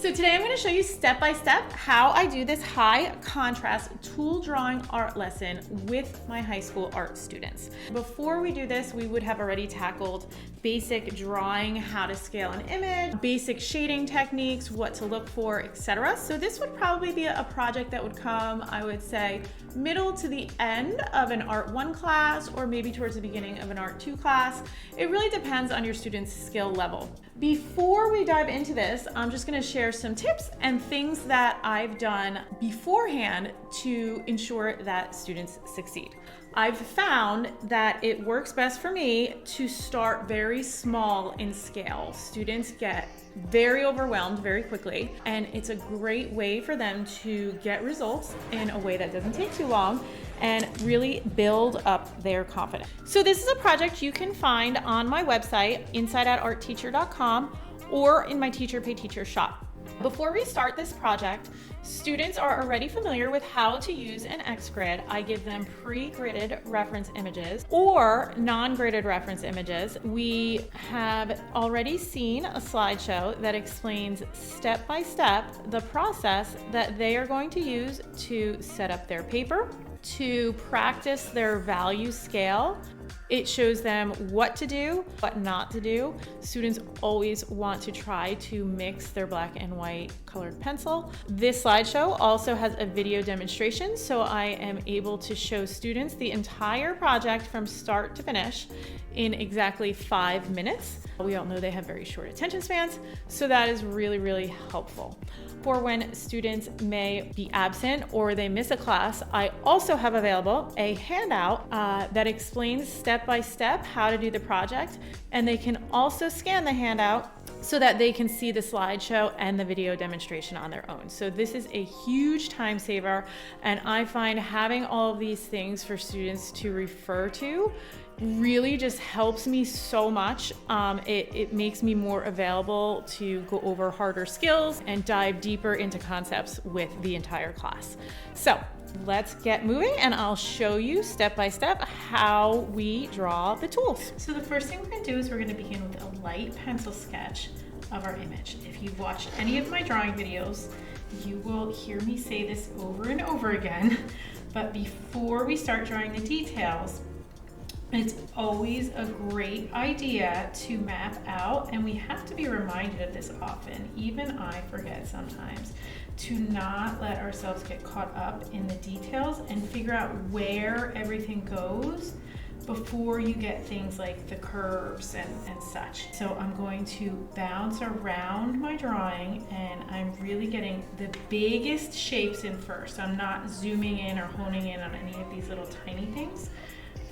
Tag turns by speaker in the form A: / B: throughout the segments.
A: So today I'm going to show you step by step how I do this high contrast tool drawing art lesson with my high school art students. Before we do this, we would have already tackled basic drawing, how to scale an image, basic shading techniques, what to look for, etc. So this would probably be a project that would come, I would say, middle to the end of an Art 1 class, or maybe towards the beginning of an Art 2 class. It really depends on your student's skill level. Before we dive into this, I'm just going to share some tips and things that I've done beforehand to ensure that students succeed. I've found that it works best for me to start very small in scale. Students get very overwhelmed very quickly, and it's a great way for them to get results in a way that doesn't take too long and really build up their confidence. So this is a project you can find on my website, inside@artteacher.com, or in my Teacher Pay Teacher shop. Before we start this project, students are already familiar with how to use an X-grid. I give them pre-gridded reference images or non-gridded reference images. We have already seen a slideshow that explains step by step the process that they are going to use to set up their paper, to practice their value scale. It shows them what to do, what not to do. Students always want to try to mix their black and white colored pencil. This slideshow also has a video demonstration, so I am able to show students the entire project from start to finish in exactly 5 minutes. We all know they have very short attention spans, so that is really, really helpful. For when students may be absent or they miss a class, I also have available a handout that explains step by step how to do the project, and they can also scan the handout so that they can see the slideshow and the video demonstration on their own. So this is a huge time saver, and I find having all of these things for students to refer to really just helps me so much. It makes me more available to go over harder skills and dive deeper into concepts with the entire class. So let's get moving, and I'll show you step by step how we draw the tools. So the first thing we're going to do is we're going to begin with a light pencil sketch of our image. If you've watched any of my drawing videos, you will hear me say this over and over again, but before we start drawing the details, it's always a great idea to map out, and we have to be reminded of this often, even I forget sometimes, to not let ourselves get caught up in the details and figure out where everything goes before you get things like the curves and such. So I'm going to bounce around my drawing, and I'm really getting the biggest shapes in first. I'm not zooming in or honing in on any of these little tiny things.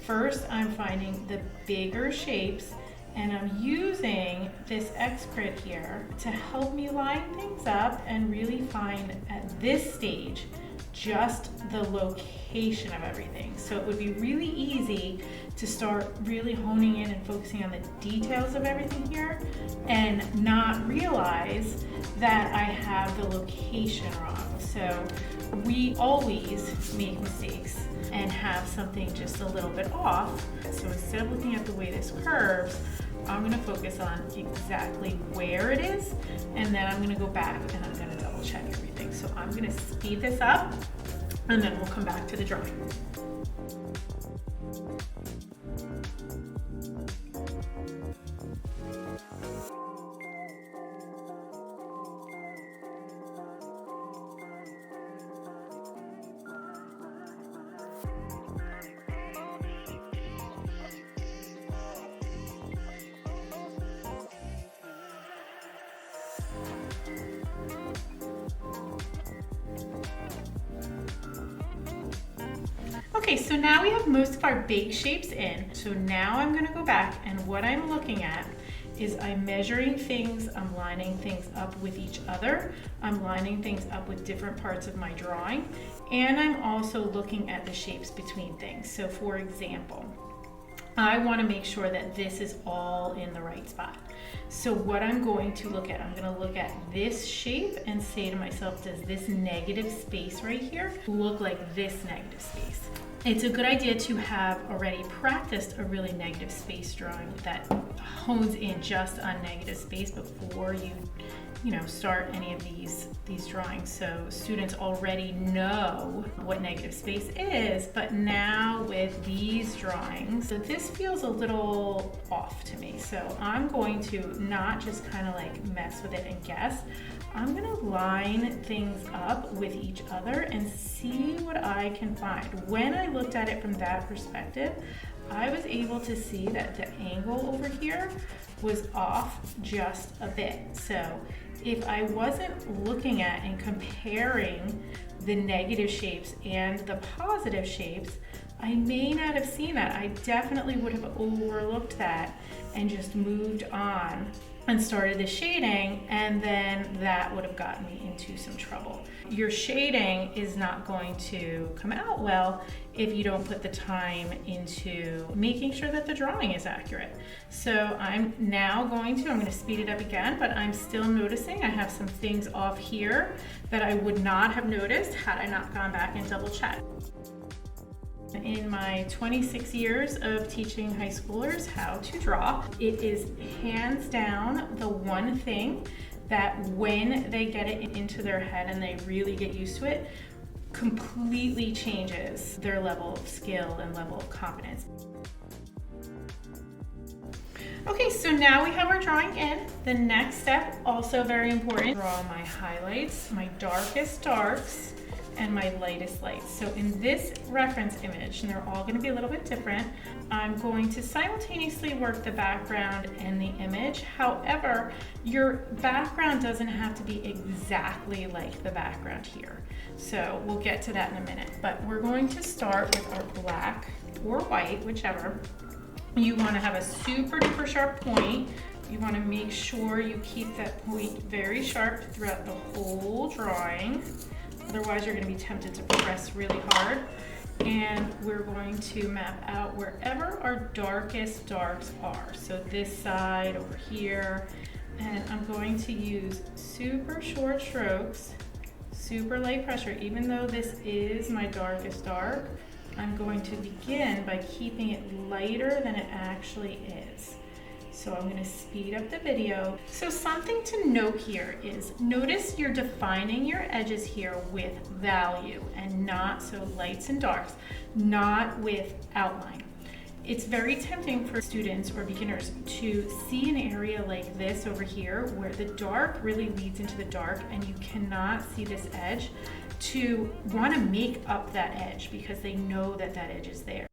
A: First, I'm finding the bigger shapes, and I'm using this X-grid here to help me line things up and really find at this stage just the location of everything. So it would be really easy to start really honing in and focusing on the details of everything here and not realize that I have the location wrong. So we always make mistakes and have something just a little bit off. So instead of looking at the way this curves, I'm going to focus on exactly where it is, and then I'm going to go back and I'm going to double check everything. So I'm going to speed this up, and then we'll come back to the drawing. Okay, so now we have most of our big shapes in. So now I'm going to go back, and what I'm looking at is I'm measuring things, I'm lining things up with each other, I'm lining things up with different parts of my drawing, and I'm also looking at the shapes between things. So for example, I want to make sure that this is all in the right spot. So what I'm going to look at, I'm going to look at this shape and say to myself, does this negative space right here look like this negative space? It's a good idea to have already practiced a really negative space drawing that hones in just on negative space before you start any of these drawings. So students already know what negative space is, but now with these drawings, so this feels a little off to me. So I'm going to not just kind of like mess with it and guess. I'm gonna line things up with each other and see what I can find. When I looked at it from that perspective, I was able to see that the angle over here was off just a bit. So if I wasn't looking at and comparing the negative shapes and the positive shapes, I may not have seen that. I definitely would have overlooked that and just moved on and started the shading, and then that would have gotten me into some trouble. Your shading is not going to come out well if you don't put the time into making sure that the drawing is accurate. So I'm going to speed it up again, but I'm still noticing I have some things off here that I would not have noticed had I not gone back and double checked. In my 26 years of teaching high schoolers how to draw, it is hands down the one thing that when they get it into their head and they really get used to it, completely changes their level of skill and level of confidence. Okay, so now we have our drawing in. The next step, also very important, draw my highlights, my darkest darks, and my lightest lights. So in this reference image, and they're all going to be a little bit different, I'm going to simultaneously work the background and the image. However, your background doesn't have to be exactly like the background here. So we'll get to that in a minute, but we're going to start with our black or white, whichever. You want to have a super duper sharp point. You want to make sure you keep that point very sharp throughout the whole drawing. Otherwise, you're going to be tempted to press really hard. And we're going to map out wherever our darkest darks are. So this side over here. And I'm going to use super short strokes, super light pressure. Even though this is my darkest dark, I'm going to begin by keeping it lighter than it actually is. So I'm going to speed up the video. So something to note here is, notice you're defining your edges here with value and not so lights and darks, not with outline. It's very tempting for students or beginners to see an area like this over here where the dark really leads into the dark and you cannot see this edge, to want to make up that edge because they know that that edge is there.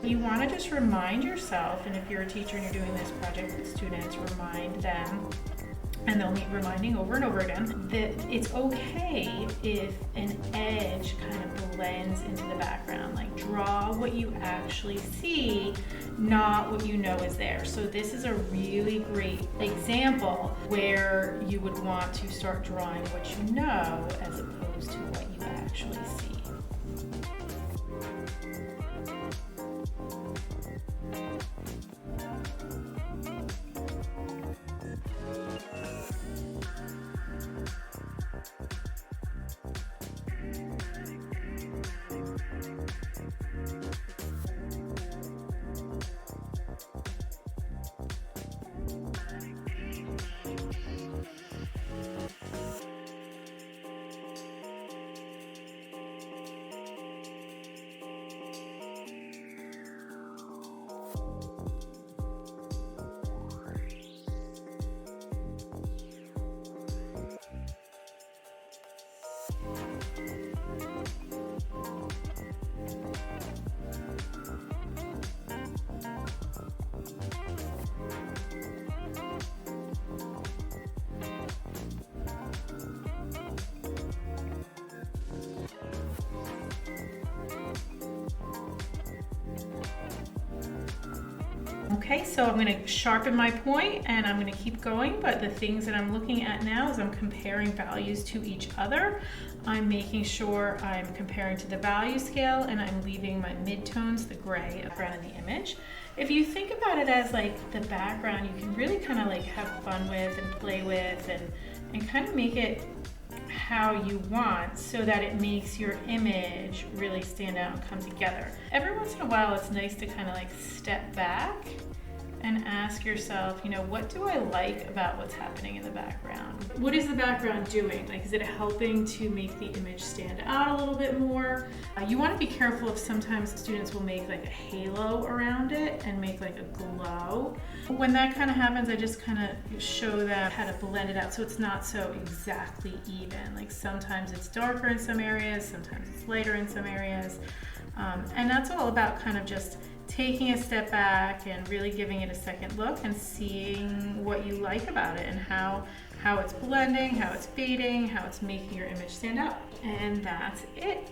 A: You want to just remind yourself, and if you're a teacher and you're doing this project with students, remind them, and they'll need reminding over and over again, that it's okay if an edge kind of blends into the background. Like, draw what you actually see, not what you know is there. So this is a really great example where you would want to start drawing what you know as opposed to what you actually see. Okay, so I'm gonna sharpen my point and I'm gonna keep going, but the things that I'm looking at now is I'm comparing values to each other. I'm making sure I'm comparing to the value scale and I'm leaving my midtones, the gray around the image. If you think about it as like the background, you can really kind of like have fun with and play with and kind of make it how you want so that it makes your image really stand out and come together. Every once in a while, it's nice to kind of like step back and ask yourself, you know, what do I like about what's happening in the background? What is the background doing? Like, is it helping to make the image stand out a little bit more? You want to be careful if sometimes students will make like a halo around it and make like a glow. When that kind of happens, I just kind of show them how to blend it out so it's not so exactly even. Like sometimes it's darker in some areas, sometimes it's lighter in some areas. And that's all about kind of just taking a step back and really giving it a second look and seeing what you like about it and how it's blending, how it's fading, how it's making your image stand out. And that's it.